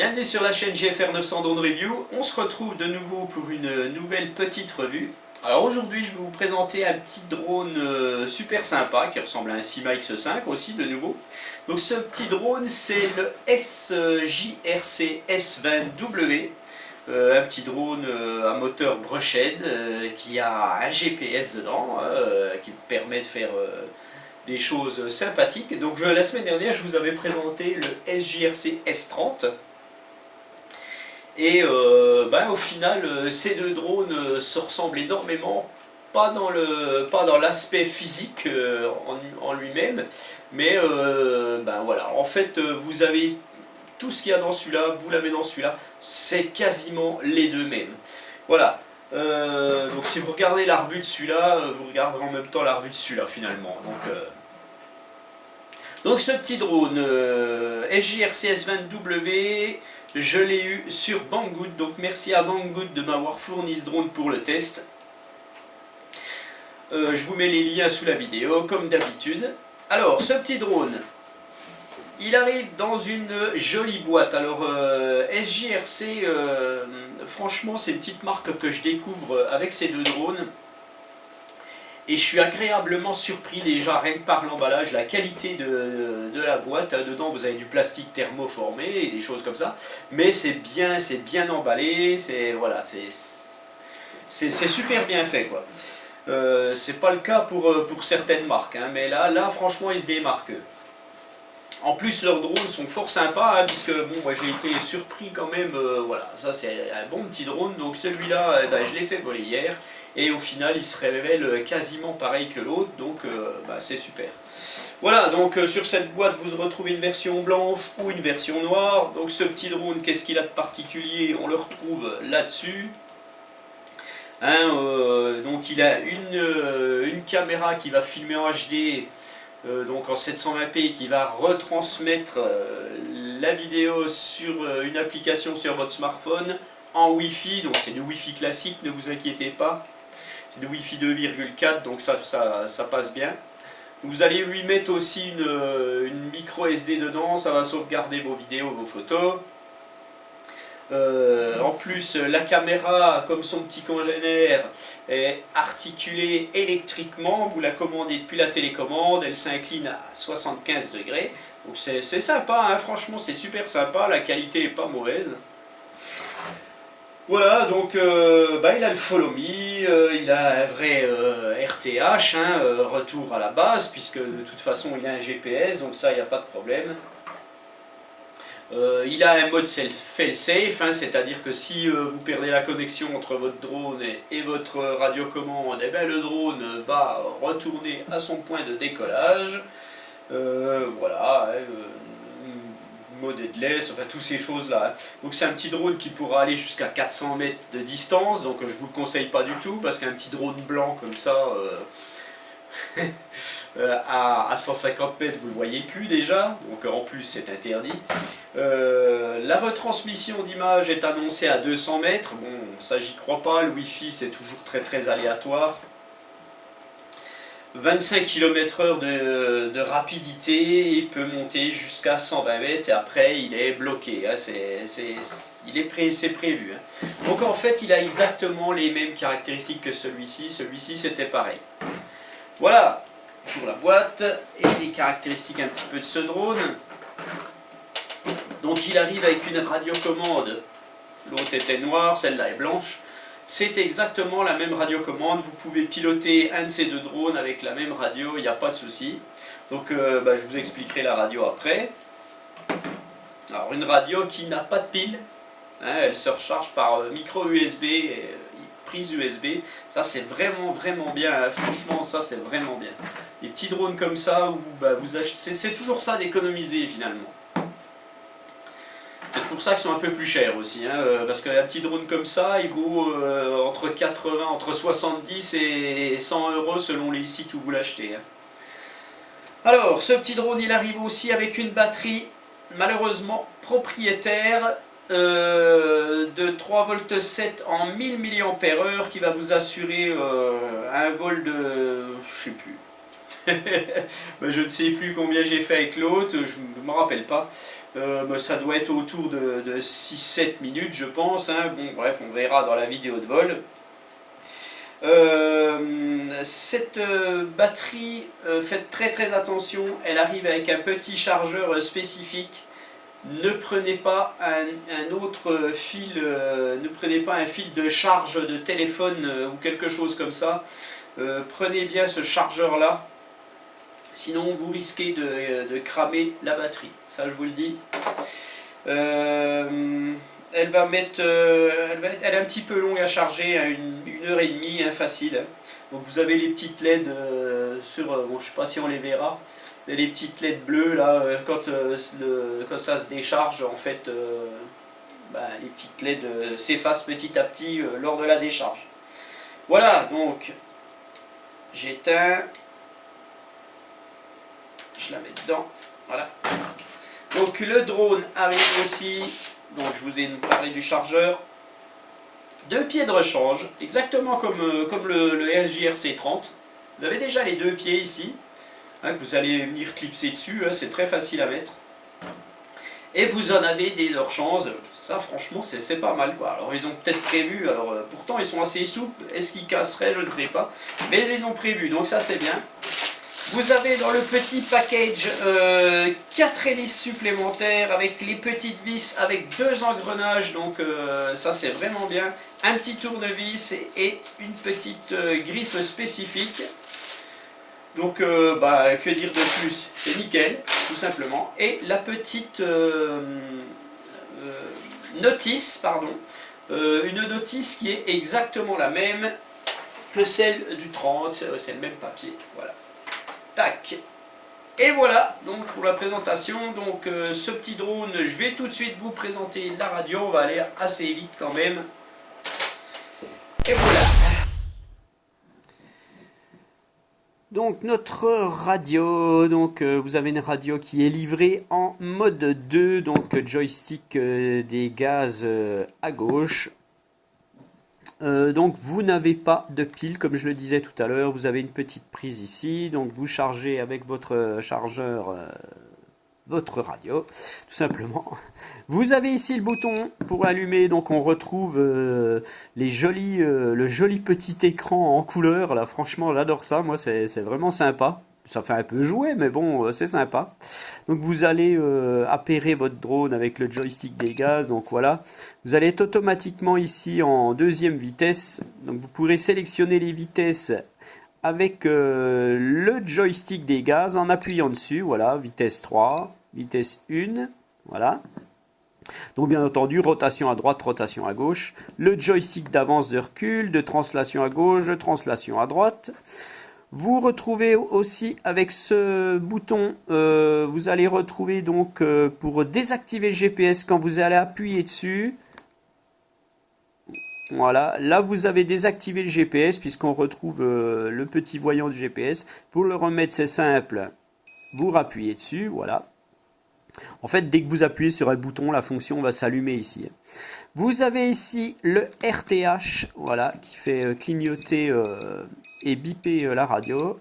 Bienvenue sur la chaîne GFR 900 Drone Review. On se retrouve de nouveau pour une nouvelle petite revue. Alors aujourd'hui je vais vous présenter un petit drone super sympa qui ressemble à un Syma X5 aussi de nouveau. Donc ce petit drone c'est le SJRC S20W. Un petit drone à moteur Brushhead qui a un GPS dedans qui permet de faire des choses sympathiques. Donc la semaine dernière je vous avais présenté le SJRC S30. Et au final, ces deux drones se ressemblent énormément, pas dans l'aspect physique en lui-même, mais voilà, en fait vous avez tout ce qu'il y a dans celui-là, vous l'avez dans celui-là, c'est quasiment les deux mêmes. Voilà, donc si vous regardez la revue de celui-là, vous regarderez en même temps la revue de celui-là finalement. Donc ce petit drone SJRC S20W, je l'ai eu sur Banggood, donc merci à Banggood de m'avoir fourni ce drone pour le test. Je vous mets les liens sous la vidéo comme d'habitude. Alors ce petit drone, il arrive dans une jolie boîte. Alors SJRC, franchement c'est une petite marque que je découvre avec ces deux drones. Et je suis agréablement surpris déjà rien que par l'emballage, la qualité de la boîte. Dedans vous avez du plastique thermoformé et des choses comme ça. Mais c'est bien emballé, voilà, c'est super bien fait quoi. C'est pas le cas pour certaines marques, hein, mais là franchement ils se démarquent. En plus leurs drones sont fort sympas, hein, puisque bon, moi j'ai été surpris quand même, voilà, ça c'est un bon petit drone, donc celui-là je l'ai fait voler hier, et au final il se révèle quasiment pareil que l'autre, donc c'est super. Voilà, donc sur cette boîte vous retrouvez une version blanche ou une version noire, donc ce petit drone, qu'est-ce qu'il a de particulier? On le retrouve là-dessus. Donc il a une caméra qui va filmer en HD, donc en 720p, qui va retransmettre la vidéo sur une application sur votre smartphone en Wi-Fi, donc c'est du Wi-Fi classique, ne vous inquiétez pas, c'est du Wi-Fi 2,4, donc ça passe bien. Vous allez lui mettre aussi une micro SD dedans, ça va sauvegarder vos vidéos, vos photos. En plus la caméra, comme son petit congénère, est articulée électriquement, vous la commandez depuis la télécommande, elle s'incline à 75 degrés, donc c'est sympa, hein, franchement c'est super sympa, la qualité est pas mauvaise. Voilà, donc il a le Follow Me, il a un vrai RTH, hein, retour à la base, puisque de toute façon il a un GPS, donc ça il n'y a pas de problème. Il a un mode fail-safe, hein, c'est-à-dire que si vous perdez la connexion entre votre drone et votre radiocommande, le drone va retourner à son point de décollage. Voilà, mode headless, enfin toutes ces choses-là. Donc c'est un petit drone qui pourra aller jusqu'à 400 mètres de distance, donc je ne vous le conseille pas du tout, parce qu'un petit drone blanc comme ça... à 150 mètres vous ne le voyez plus déjà, donc en plus c'est interdit. La retransmission d'image est annoncée à 200 mètres, bon ça j'y crois pas, le Wi-Fi c'est toujours très aléatoire. 25 km/h de rapidité, il peut monter jusqu'à 120 mètres et après il est bloqué, hein, c'est prévu. Hein. Donc en fait il a exactement les mêmes caractéristiques que celui-ci c'était pareil. Voilà pour la boîte et les caractéristiques un petit peu de ce drone. Donc il arrive avec une radiocommande, l'autre était noire, celle-là est blanche. C'est exactement la même radiocommande, vous pouvez piloter un de ces deux drones avec la même radio, il n'y a pas de souci. Donc je vous expliquerai la radio après. Alors une radio qui n'a pas de pile, hein, elle se recharge par micro USB et prise USB, ça c'est vraiment bien, hein. Franchement ça c'est vraiment bien. Les petits drones comme ça, où vous achetez, c'est toujours ça d'économiser finalement. C'est pour ça qu'ils sont un peu plus chers aussi, hein, parce qu'un petit drone comme ça, il vaut entre 70 et 100 € selon les sites où vous l'achetez. Hein. Alors, ce petit drone, il arrive aussi avec une batterie, malheureusement propriétaire, de 3,7 V en 1000 mAh qui va vous assurer un vol de... je sais plus. Je ne sais plus combien j'ai fait avec l'autre, je ne me rappelle pas. Ça doit être autour de 6-7 minutes, je pense. Hein. Bon, bref, on verra dans la vidéo de vol. Cette batterie, faites très attention, elle arrive avec un petit chargeur spécifique. Ne prenez pas un autre fil, ne prenez pas un fil de charge de téléphone ou quelque chose comme ça. Prenez bien ce chargeur là, sinon vous risquez de cramer la batterie, ça je vous le dis. Elle va mettre, elle est un petit peu longue à charger, hein, une heure et demie, hein, facile. Donc vous avez les petites LED sur, bon, je sais pas si on les verra, les petites LED bleues là, quand ça se décharge, en fait, les petites LED s'effacent petit à petit lors de la décharge. Voilà, donc j'éteins, je la mets dedans, voilà. Donc le drone arrive aussi, donc je vous ai parlé du chargeur, 2 pieds de rechange, exactement comme le SJRC 30. Vous avez déjà les 2 pieds ici, hein, que vous allez venir clipser dessus, hein, c'est très facile à mettre. Et vous en avez des de rechange, ça franchement c'est pas mal quoi. Alors ils ont peut-être prévu, alors pourtant ils sont assez souples, est-ce qu'ils casseraient, je ne sais pas, mais ils les ont prévus, donc ça c'est bien. Vous avez dans le petit package 4 hélices supplémentaires avec les petites vis avec 2 engrenages, donc ça c'est vraiment bien. Un petit tournevis et une petite griffe spécifique. Donc que dire de plus, c'est nickel, tout simplement. Et la petite notice, pardon, une notice qui est exactement la même que celle du 30, c'est le même papier, voilà. Tac. Et voilà, donc pour la présentation, donc ce petit drone, je vais tout de suite vous présenter la radio, on va aller assez vite quand même. Et voilà. Donc notre radio, donc vous avez une radio qui est livrée en mode 2, donc joystick des gaz à gauche. Donc vous n'avez pas de pile comme je le disais tout à l'heure, vous avez une petite prise ici, donc vous chargez avec votre chargeur votre radio, tout simplement. Vous avez ici le bouton pour allumer, donc on retrouve le joli petit écran en couleur, là franchement j'adore ça, moi c'est vraiment sympa. Ça fait un peu jouer, mais bon, c'est sympa. Donc vous allez appairer votre drone avec le joystick des gaz. Donc voilà, vous allez être automatiquement ici en 2e vitesse. Donc vous pourrez sélectionner les vitesses avec le joystick des gaz en appuyant dessus. Voilà, vitesse 3, vitesse 1, voilà. Donc bien entendu, rotation à droite, rotation à gauche. Le joystick d'avance, de recul, de translation à gauche, de translation à droite. Vous retrouvez aussi avec ce bouton, vous allez retrouver donc pour désactiver le GPS quand vous allez appuyer dessus. Voilà, là vous avez désactivé le GPS puisqu'on retrouve le petit voyant du GPS. Pour le remettre c'est simple, vous rappuyez dessus, voilà. En fait dès que vous appuyez sur un bouton, la fonction va s'allumer ici. Vous avez ici le RTH, voilà, qui fait clignoter et biper la radio.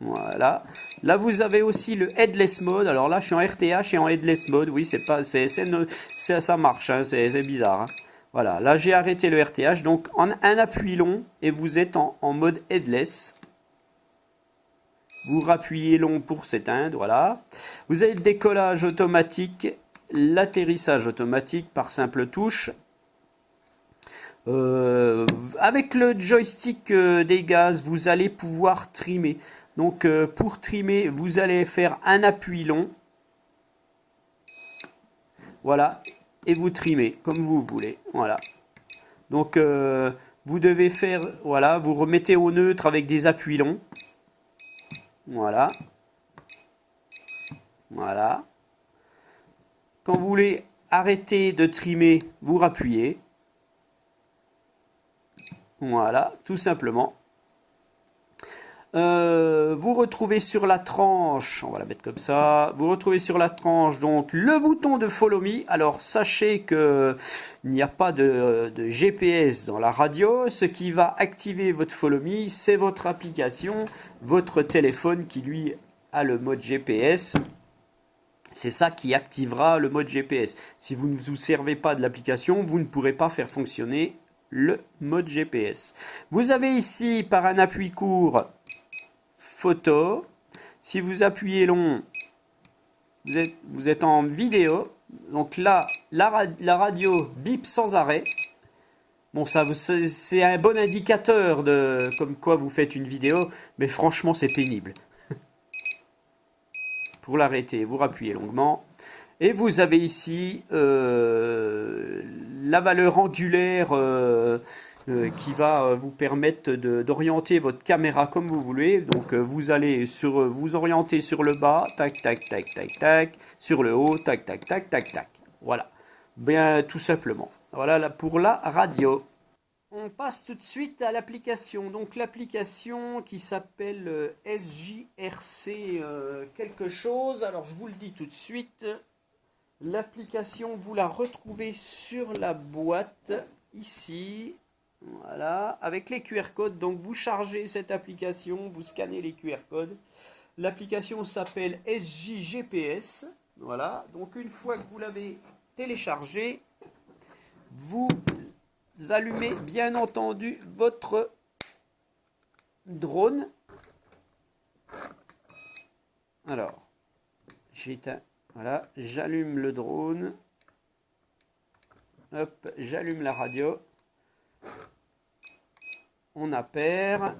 Voilà. Là vous avez aussi le headless mode. Alors là je suis en RTH et en headless mode. Oui, ça marche, hein, c'est bizarre. Hein. Voilà, là j'ai arrêté le RTH. Donc en un appui long et vous êtes en mode headless. Vous rappuyez long pour s'éteindre. Voilà. Vous avez le décollage automatique, l'atterrissage automatique par simple touche. Avec le joystick des gaz, vous allez pouvoir trimer. Donc pour trimer, vous allez faire un appui long. Voilà. Et vous trimez comme vous voulez. Voilà. Donc vous devez faire, voilà, vous remettez au neutre avec des appuis longs. Voilà. Voilà. Quand vous voulez arrêter de trimer, vous rappuyez. Voilà, tout simplement. Vous retrouvez sur la tranche, on va la mettre comme ça, vous retrouvez sur la tranche donc le bouton de Follow Me. Alors sachez que il n'y a pas de GPS dans la radio. Ce qui va activer votre Follow Me, c'est votre application, votre téléphone qui lui a le mode GPS. C'est ça qui activera le mode GPS. Si vous ne vous servez pas de l'application, vous ne pourrez pas faire fonctionner le mode GPS. Vous avez ici par un appui court photo. Si vous appuyez long, vous êtes en vidéo. Donc là, la radio bip sans arrêt. Bon, ça, c'est un bon indicateur de comme quoi vous faites une vidéo, mais franchement, c'est pénible. Pour l'arrêter, vous rappuyez longuement. Et vous avez ici la valeur angulaire qui va vous permettre d'orienter votre caméra comme vous voulez. Donc vous allez vous orienter sur le bas, tac, tac, tac, tac, tac, sur le haut, tac, tac, tac, tac, tac. Voilà, bien tout simplement. Voilà là pour la radio. On passe tout de suite à l'application. Donc l'application qui s'appelle SJRC quelque chose. Alors je vous le dis tout de suite. L'application, vous la retrouvez sur la boîte, ici, voilà, avec les QR codes. Donc vous chargez cette application, vous scannez les QR codes. L'application s'appelle SJGPS, voilà. Donc une fois que vous l'avez téléchargée, vous allumez bien entendu votre drone. Alors, j'éteins. Voilà, j'allume le drone. Hop, j'allume la radio. On appaire.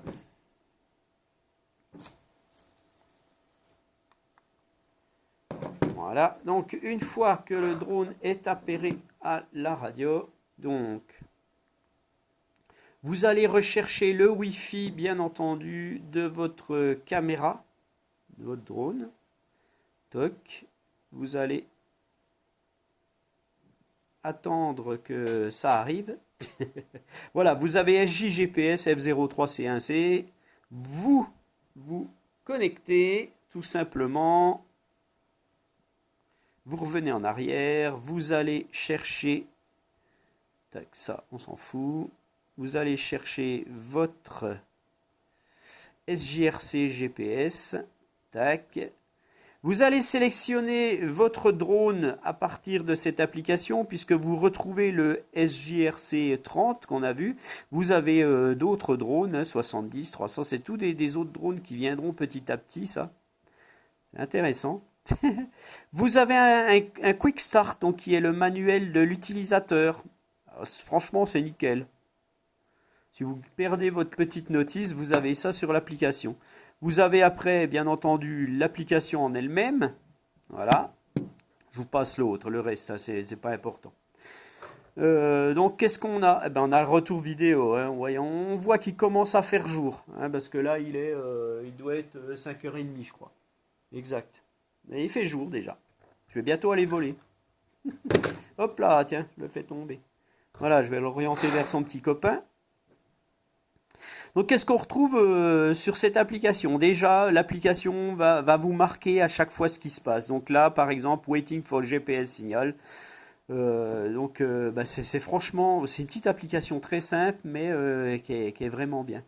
Voilà, donc une fois que le drone est appairé à la radio, donc vous allez rechercher le Wi-Fi, bien entendu, de votre caméra, de votre drone. Toc. Vous allez attendre que ça arrive. Voilà, vous avez SJGPS F03C1C. Vous vous connectez tout simplement. Vous revenez en arrière. Vous allez chercher. Tac, ça, on s'en fout. Vous allez chercher votre SJRC GPS. Tac. Vous allez sélectionner votre drone à partir de cette application puisque vous retrouvez le SJRC 30 qu'on a vu. Vous avez d'autres drones, 70, 300, c'est tous des autres drones qui viendront petit à petit, ça. C'est intéressant. Vous avez un Quick Start, donc, qui est le manuel de l'utilisateur. Franchement, c'est nickel. Si vous perdez votre petite notice, vous avez ça sur l'application. Vous avez après, bien entendu, l'application en elle-même. Voilà. Je vous passe l'autre, le reste, c'est pas important. Donc, qu'est-ce qu'on a? Eh ben, on a le retour vidéo. Hein. On voit qu'il commence à faire jour. Hein, parce que là, il doit être 5h30, je crois. Exact. Et il fait jour déjà. Je vais bientôt aller voler. Hop là, tiens, je le fais tomber. Voilà, je vais l'orienter vers son petit copain. Donc qu'est-ce qu'on retrouve sur cette application? Déjà, l'application va vous marquer à chaque fois ce qui se passe. Donc là, par exemple, Waiting for GPS Signal. C'est franchement, c'est une petite application très simple, mais qui est vraiment bien.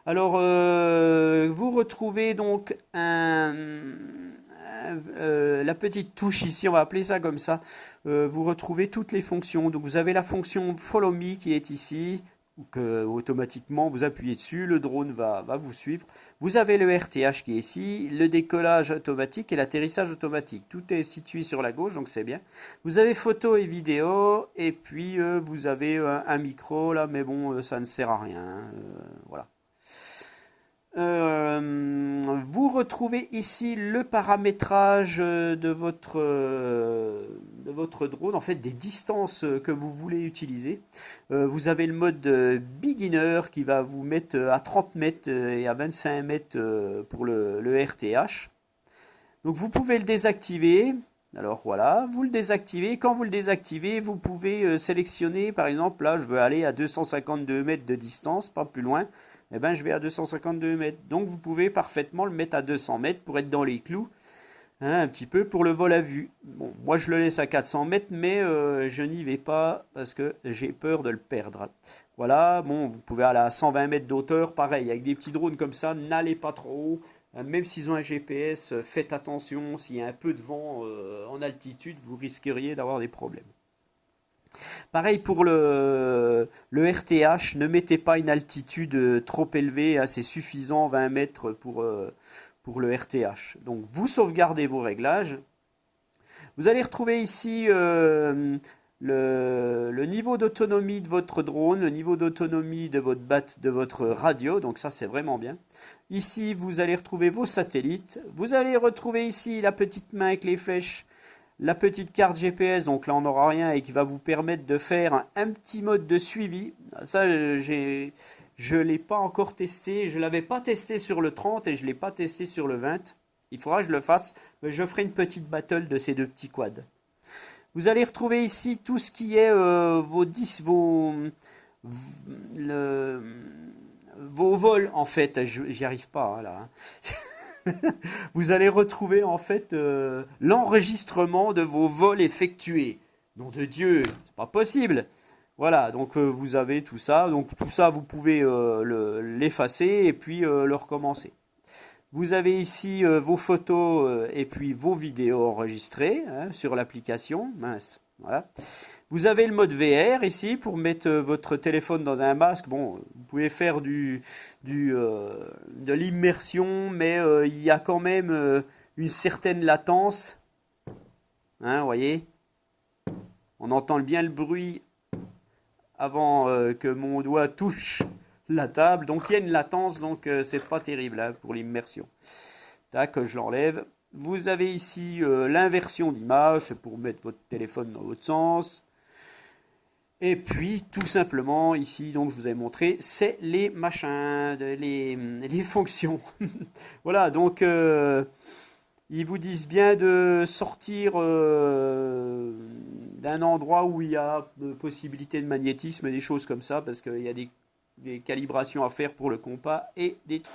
Alors, vous retrouvez donc la petite touche ici, on va appeler ça comme ça. Vous retrouvez toutes les fonctions. Donc vous avez la fonction Follow Me qui est ici. Que automatiquement vous appuyez dessus, le drone va vous suivre. Vous avez le RTH qui est ici, le décollage automatique et l'atterrissage automatique. Tout est situé sur la gauche, donc c'est bien. Vous avez photo et vidéo, et puis vous avez un micro là, mais bon, ça ne sert à rien. Voilà. Vous retrouvez ici le paramétrage de votre drone, en fait des distances que vous voulez utiliser. Vous avez le mode beginner qui va vous mettre à 30 mètres et à 25 mètres pour le RTH. Donc vous pouvez le désactiver. Alors voilà, vous le désactivez. Quand vous le désactivez, vous pouvez sélectionner, par exemple, là je veux aller à 252 mètres de distance, pas plus loin. eh ben, je vais à 252 mètres. Donc vous pouvez parfaitement le mettre à 200 mètres pour être dans les clous, hein, un petit peu pour le vol à vue. Bon, moi je le laisse à 400 mètres, mais je n'y vais pas parce que j'ai peur de le perdre. Voilà, bon, vous pouvez aller à 120 mètres d'auteur, pareil, avec des petits drones comme ça, n'allez pas trop haut. Même s'ils ont un GPS, faites attention, s'il y a un peu de vent en altitude, vous risqueriez d'avoir des problèmes. Pareil pour le RTH, ne mettez pas une altitude trop élevée, hein, c'est suffisant 20 mètres pour le RTH. Donc vous sauvegardez vos réglages. Vous allez retrouver ici le niveau d'autonomie de votre drone, le niveau d'autonomie de votre radio, donc ça c'est vraiment bien. Ici vous allez retrouver vos satellites, vous allez retrouver ici la petite main avec les flèches, la petite carte GPS, donc là on n'aura rien et qui va vous permettre de faire un petit mode de suivi. Ça je ne l'ai pas encore testé, je ne l'avais pas testé sur le 30 et je ne l'ai pas testé sur le 20. Il faudra que je le fasse, mais je ferai une petite battle de ces deux petits quads. Vous allez retrouver ici tout ce qui est le- vos vols en fait. J'y arrive pas hein, là. Vous allez retrouver en fait l'enregistrement de vos vols effectués. Nom de Dieu, c'est pas possible. Voilà, donc vous avez tout ça. Donc tout ça, vous pouvez l'effacer et puis le recommencer. Vous avez ici vos photos et puis vos vidéos enregistrées hein, sur l'application. Mince, voilà. Vous avez le mode VR ici pour mettre votre téléphone dans un masque. Bon, vous pouvez faire de l'immersion, mais il y a quand même une certaine latence. Hein, vous voyez, on entend bien le bruit avant que mon doigt touche la table. Donc il y a une latence, donc c'est pas terrible hein, pour l'immersion. Tac, je l'enlève. Vous avez ici l'inversion d'image pour mettre votre téléphone dans l'autre sens. Et puis tout simplement ici, donc je vous avais montré, c'est les machins, les fonctions. Voilà, donc ils vous disent bien de sortir d'un endroit où il y a possibilité de magnétisme, des choses comme ça, parce qu'il y a des calibrations à faire pour le compas et des trucs.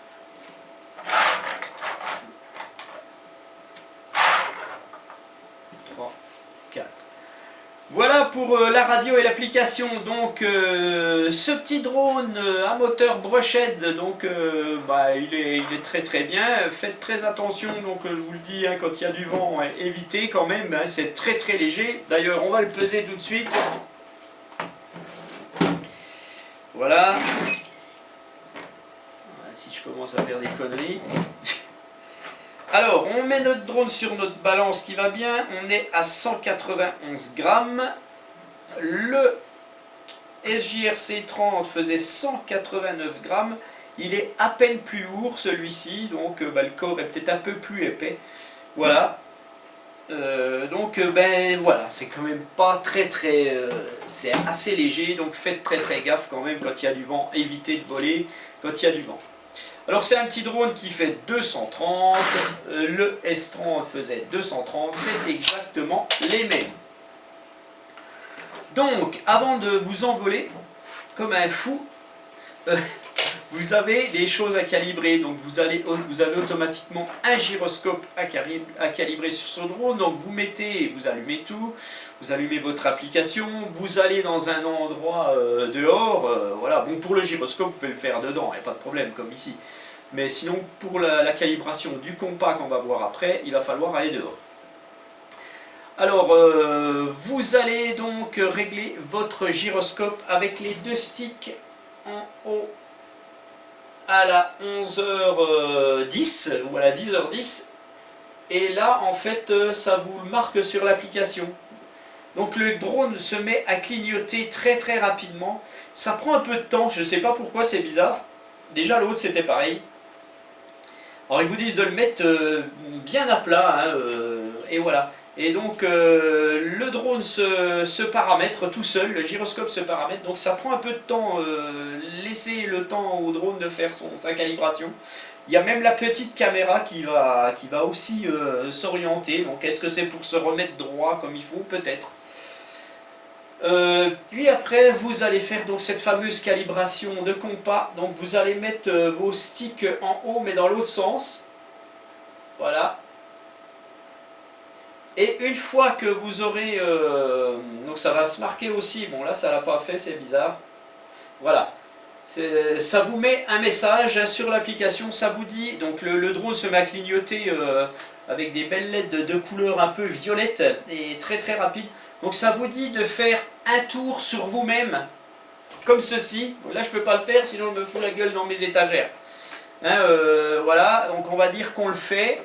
Voilà pour la radio et l'application. Donc ce petit drone à moteur brochette, donc il est très très bien. Faites très attention, donc je vous le dis, hein, quand il y a du vent, hein, évitez quand même, hein, c'est très très léger. D'ailleurs on va le peser tout de suite. Voilà. Si je commence à faire des conneries. Alors, on met notre drone sur notre balance qui va bien. On est à 191 grammes. Le SJRC 30 faisait 189 grammes. Il est à peine plus lourd celui-ci. Donc, le corps est peut-être un peu plus épais. Voilà. Voilà, c'est quand même pas très très... c'est assez léger. Donc, faites très très gaffe quand même quand il y a du vent. Évitez de voler quand il y a du vent. Alors c'est un petit drone qui fait 230, le S30 faisait 230, c'est exactement les mêmes. Donc avant de vous envoler comme un fou, vous avez des choses à calibrer. Donc vous avez automatiquement un gyroscope à calibrer sur ce drone. Donc vous allumez tout, vous allumez votre application, vous allez dans un endroit dehors. Voilà. Bon, pour le gyroscope, vous pouvez le faire dedans, il n'y a pas de problème comme ici. Mais sinon, pour la calibration du compas qu'on va voir après, il va falloir aller dehors. Alors, vous allez donc régler votre gyroscope avec les deux sticks en haut à la 11h10 ou à la 10h10. Et là, en fait, ça vous le marque sur l'application. Donc le drone se met à clignoter très très rapidement. Ça prend un peu de temps, je ne sais pas pourquoi, c'est bizarre. Déjà l'autre c'était pareil. Alors ils vous disent de le mettre bien à plat, hein, et voilà. Et donc le drone se paramètre tout seul, le gyroscope se paramètre, donc ça prend un peu de temps, laissez le temps au drone de faire sa calibration. Il y a même la petite caméra qui va aussi s'orienter, donc est-ce que c'est pour se remettre droit comme il faut? Peut-être. Puis après, vous allez faire donc cette fameuse calibration de compas. Donc vous allez mettre vos sticks en haut, mais dans l'autre sens. Voilà. Et une fois que vous aurez... donc ça va se marquer aussi. Bon là, ça l'a pas fait, c'est bizarre. Voilà. Ça vous met un message sur l'application. Ça vous dit... Donc le drone se met à clignoter avec des belles LED de couleur un peu violette et très très rapide. Donc ça vous dit de faire un tour sur vous-même, comme ceci. Là je peux pas le faire, sinon je me fous la gueule dans mes étagères. Hein, voilà, donc on va dire qu'on le fait.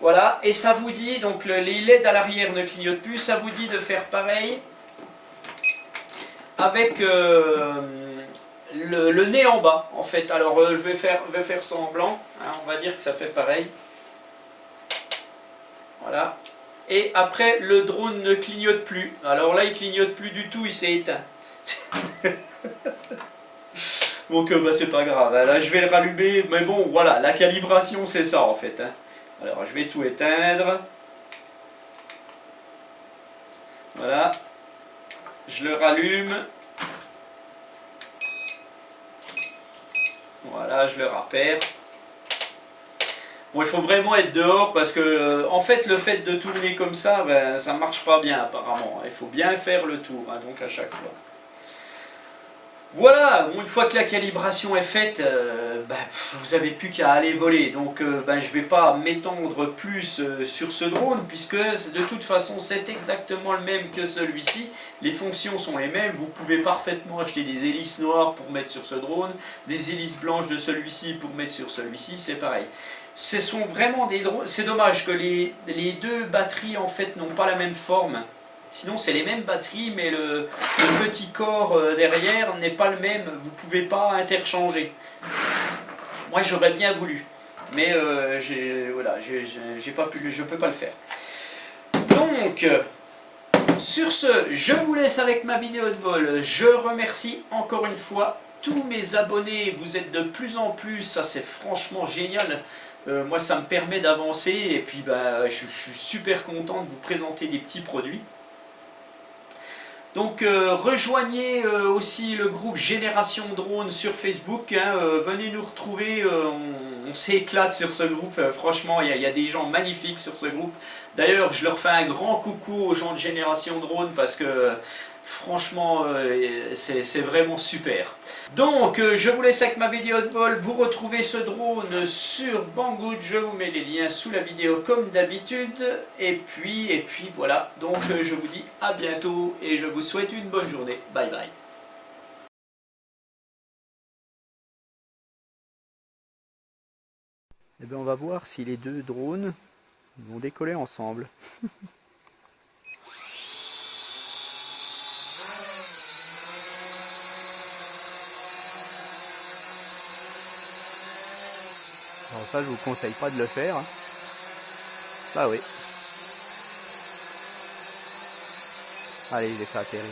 Voilà, et ça vous dit, donc les LED à l'arrière ne clignotent plus, ça vous dit de faire pareil avec le nez en bas, en fait. Alors je vais faire semblant, hein, on va dire que ça fait pareil. Voilà. Et après, le drone ne clignote plus. Alors là, il clignote plus du tout, il s'est éteint. Donc bah, c'est pas grave. Là, je vais le rallumer. Mais bon, voilà, la calibration, c'est ça en fait. Hein. Alors, je vais tout éteindre. Voilà. Je le rallume. Voilà, je le rappelle. Bon, il faut vraiment être dehors parce que, en fait, le fait de tourner comme ça, ben, ça marche pas bien apparemment. Il faut bien faire le tour, hein, donc à chaque fois. Voilà, bon, une fois que la calibration est faite, ben, vous n'avez plus qu'à aller voler. Donc ben, je ne vais pas m'étendre plus sur ce drone puisque de toute façon c'est exactement le même que celui-ci. Les fonctions sont les mêmes, vous pouvez parfaitement acheter des hélices noires pour mettre sur ce drone, des hélices blanches de celui-ci pour mettre sur celui-ci, c'est pareil. Ce sont vraiment des drones, c'est dommage que les deux batteries en fait n'ont pas la même forme. Sinon c'est les mêmes batteries mais le petit corps derrière n'est pas le même, vous ne pouvez pas interchanger. Moi j'aurais bien voulu, mais voilà, j'ai pas pu, je ne peux pas le faire. Donc, sur ce, je vous laisse avec ma vidéo de vol. Je remercie encore une fois tous mes abonnés, vous êtes de plus en plus, ça c'est franchement génial. Moi ça me permet d'avancer et puis bah, je suis super content de vous présenter des petits produits. Donc rejoignez aussi le groupe Génération Drone sur Facebook, hein, venez nous retrouver, on s'éclate sur ce groupe, franchement il y a des gens magnifiques sur ce groupe. D'ailleurs je leur fais un grand coucou aux gens de Génération Drone parce que franchement c'est vraiment super. Donc je vous laisse avec ma vidéo de vol, vous retrouvez ce drone sur Banggood, je vous mets les liens sous la vidéo comme d'habitude. Et puis voilà, donc je vous dis à bientôt et je vous souhaite une bonne journée. Bye bye. Eh bien, on va voir si les deux drones vont décoller ensemble. Alors ça, je vous conseille pas de le faire. Hein. Bah oui. Allez, il est fait atterrir.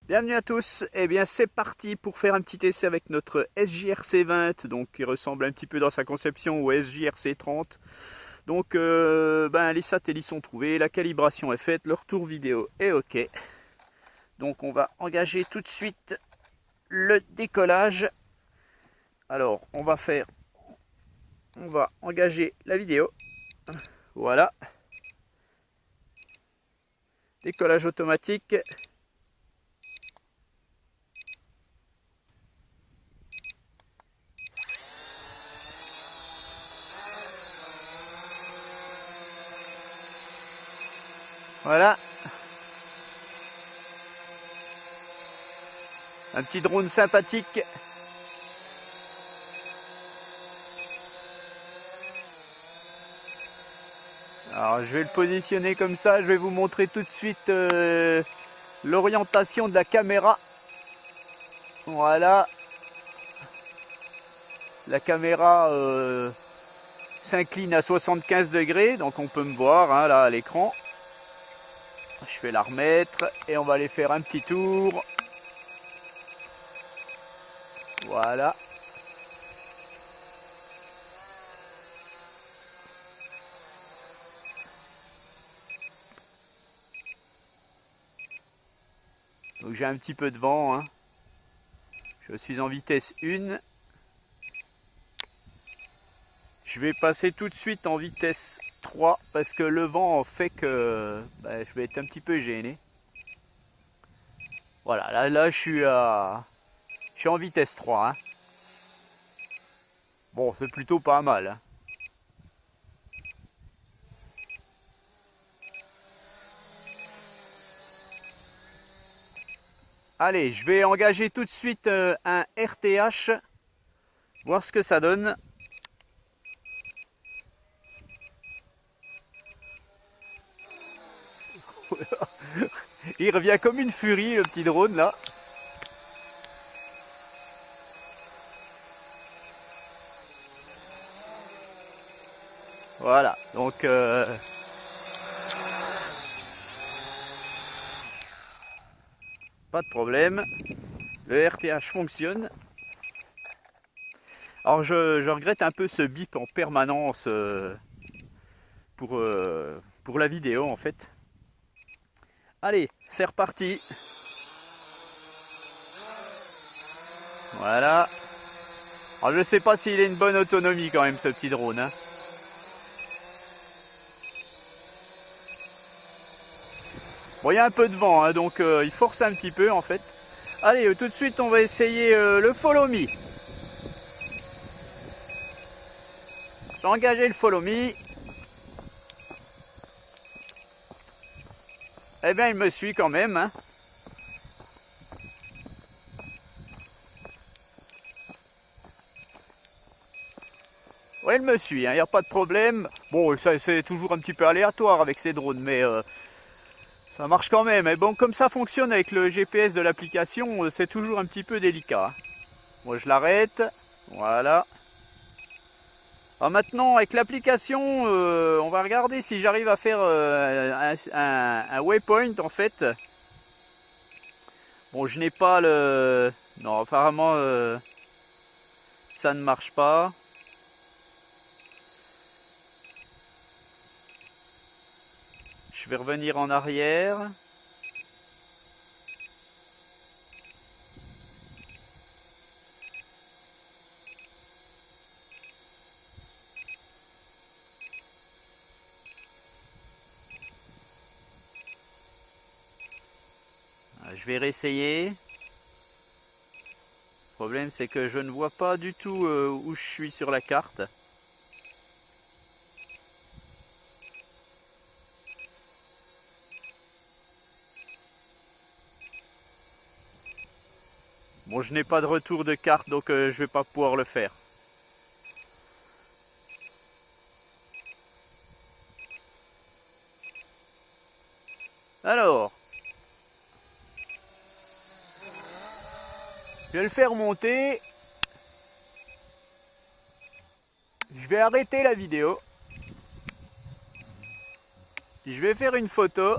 Bienvenue à tous, et bien c'est parti pour faire un petit essai avec notre SJRC20, donc qui ressemble un petit peu dans sa conception au SJRC30. Donc les satellites sont trouvés, la calibration est faite, le retour vidéo est ok. Donc on va engager tout de suite le décollage. Alors on va engager la vidéo. Voilà. Décollage automatique. Voilà. Un petit drone sympathique. Alors je vais le positionner comme ça, je vais vous montrer tout de suite l'orientation de la caméra. Voilà. La caméra s'incline à 75 degrés, donc on peut me voir hein, là à l'écran. Je vais la remettre et on va aller faire un petit tour. Voilà. Donc j'ai un petit peu de vent, hein. Je suis en vitesse 1. Je vais passer tout de suite en vitesse 3 parce que le vent fait que je vais être un petit peu gêné. Voilà, là je suis en vitesse 3, hein. Bon, c'est plutôt pas mal, hein. Allez, je vais engager tout de suite un RTH, voir ce que ça donne. Il revient comme une furie, le petit drone là. Voilà, donc pas de problème. Le RTH fonctionne. Alors je regrette un peu ce bip en permanence pour la vidéo en fait. Allez, c'est reparti. Voilà. Alors je sais pas s'il a une bonne autonomie quand même ce petit drone, hein. Bon, il y a un peu de vent, hein, donc il force un petit peu en fait. Allez, tout de suite on va essayer le follow me. Je vais engager le follow me. Eh bien il me suit quand même, hein. Ouais, il me suit, il n'y a pas de problème. Bon, ça c'est toujours un petit peu aléatoire avec ces drones, mais ça marche quand même. Et bon, comme ça fonctionne avec le GPS de l'application, c'est toujours un petit peu délicat. Moi, je l'arrête. Voilà. Alors maintenant, avec l'application, on va regarder si j'arrive à faire un waypoint en fait. Bon, je n'ai pas le... Non, apparemment, ça ne marche pas. Je vais revenir en arrière. Je vais réessayer. Le problème c'est que je ne vois pas du tout où je suis sur la carte. Bon, je n'ai pas de retour de carte donc je vais pas pouvoir le faire. Alors, je vais le faire monter. Je vais arrêter la vidéo. Je vais faire une photo.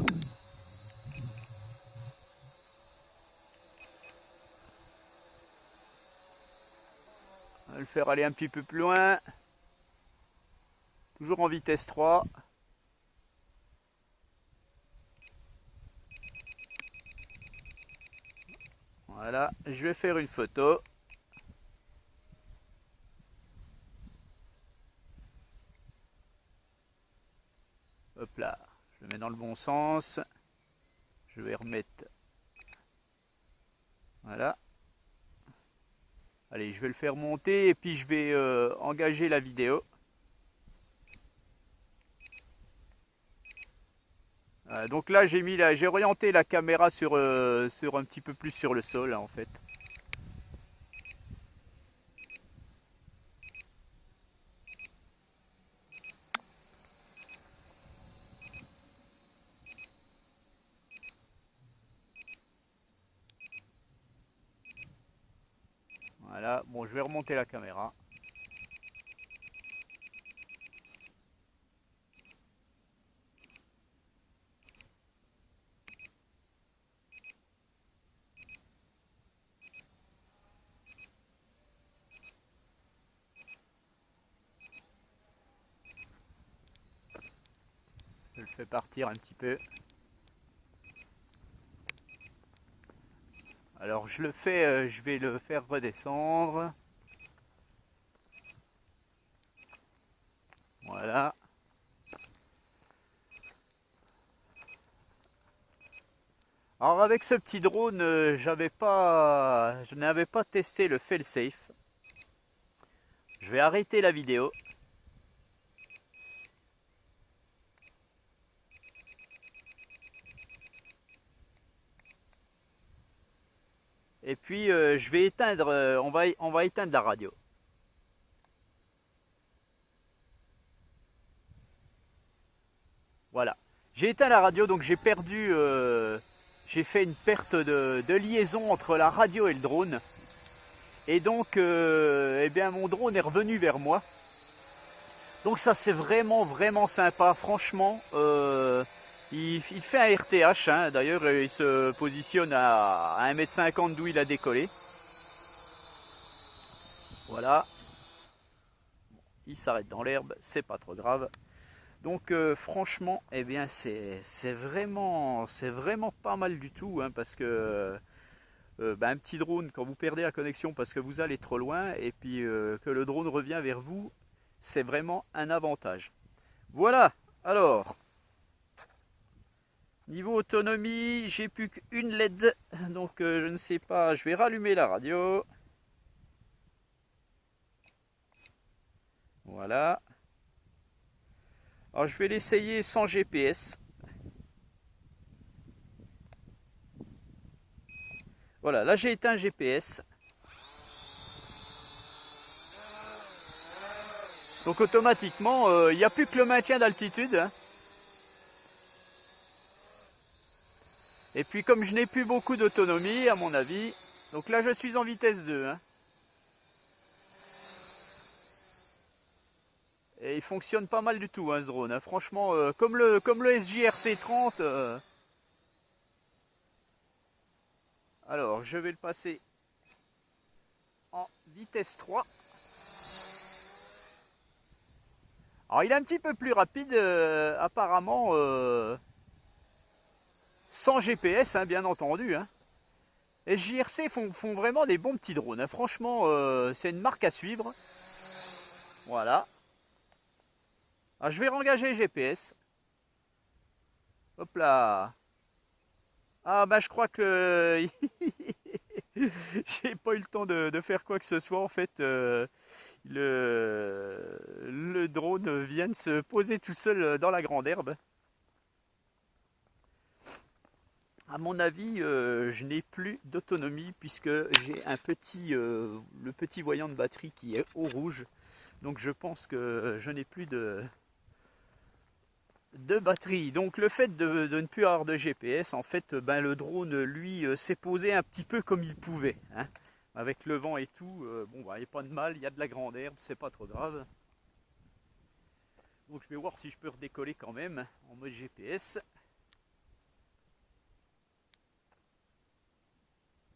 On va le faire aller un petit peu plus loin. Toujours en vitesse 3. Voilà, je vais faire une photo. Hop là, je le mets dans le bon sens. Je vais remettre. Voilà. Allez, je vais le faire monter et puis je vais engager la vidéo. Donc là, j'ai orienté la caméra sur un petit peu plus sur le sol en fait. Voilà, bon, je vais remonter la caméra. Je le fais partir un petit peu. Alors je le fais, je vais le faire redescendre. Voilà. Alors avec ce petit drone, je n'avais pas testé le fail-safe. Je vais arrêter la vidéo. Et puis je vais éteindre, on va éteindre la radio. Voilà. J'ai éteint la radio, donc j'ai perdu, j'ai fait une perte de liaison entre la radio et le drone. Et donc, eh bien, mon drone est revenu vers moi. Donc ça c'est vraiment sympa, franchement. Il fait un RTH, hein. D'ailleurs il se positionne à 1,50 m d'où il a décollé. Voilà. Il s'arrête dans l'herbe, c'est pas trop grave. Donc franchement, eh bien c'est vraiment pas mal du tout, hein, parce que un petit drone, quand vous perdez la connexion parce que vous allez trop loin, et puis que le drone revient vers vous, c'est vraiment un avantage. Voilà, alors, niveau autonomie, j'ai plus qu'une LED, donc je ne sais pas, je vais rallumer la radio. Voilà. Alors je vais l'essayer sans GPS. Voilà, là j'ai éteint GPS. Donc automatiquement, il n'y a plus que le maintien d'altitude, hein. Et puis comme je n'ai plus beaucoup d'autonomie, à mon avis, donc là je suis en vitesse 2, hein. Et il fonctionne pas mal du tout, hein, ce drone, hein. Franchement, comme le SJRC 30. Alors je vais le passer en vitesse 3. Alors il est un petit peu plus rapide apparemment sans GPS, hein, bien entendu, hein. Et JRC font vraiment des bons petits drones, hein. Franchement c'est une marque à suivre. Voilà. Alors je vais rengager GPS. Hop là. Ah bah je crois que j'ai pas eu le temps de faire quoi que ce soit en fait. Le drone vient de se poser tout seul dans la grande herbe. À mon avis, je n'ai plus d'autonomie puisque j'ai un le petit voyant de batterie qui est au rouge. Donc je pense que je n'ai plus de batterie. Donc le fait de ne plus avoir de GPS, en fait, le drone, lui, s'est posé un petit peu comme il pouvait, hein. Avec le vent et tout, bon, il n'y a pas de mal, il y a de la grande herbe, c'est pas trop grave. Donc je vais voir si je peux redécoller quand même en mode GPS.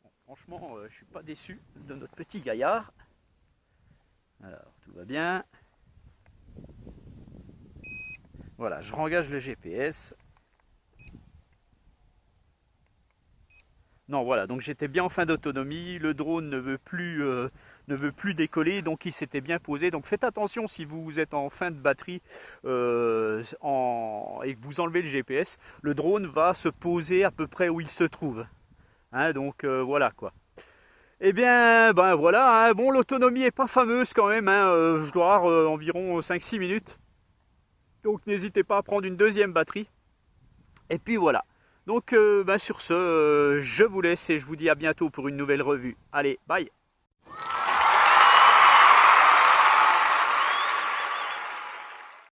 Bon, franchement, je suis pas déçu de notre petit gaillard. Alors, tout va bien. Voilà, je rengage le GPS. Non, voilà, donc j'étais bien en fin d'autonomie, le drone ne veut plus décoller, donc il s'était bien posé. Donc faites attention si vous êtes en fin de batterie et que vous enlevez le GPS, le drone va se poser à peu près où il se trouve, hein, donc voilà quoi. Eh bien, voilà, hein, bon, l'autonomie est pas fameuse quand même, hein, je dois avoir environ 5-6 minutes. Donc n'hésitez pas à prendre une deuxième batterie. Et puis voilà. Donc sur ce, je vous laisse et je vous dis à bientôt pour une nouvelle revue. Allez, bye!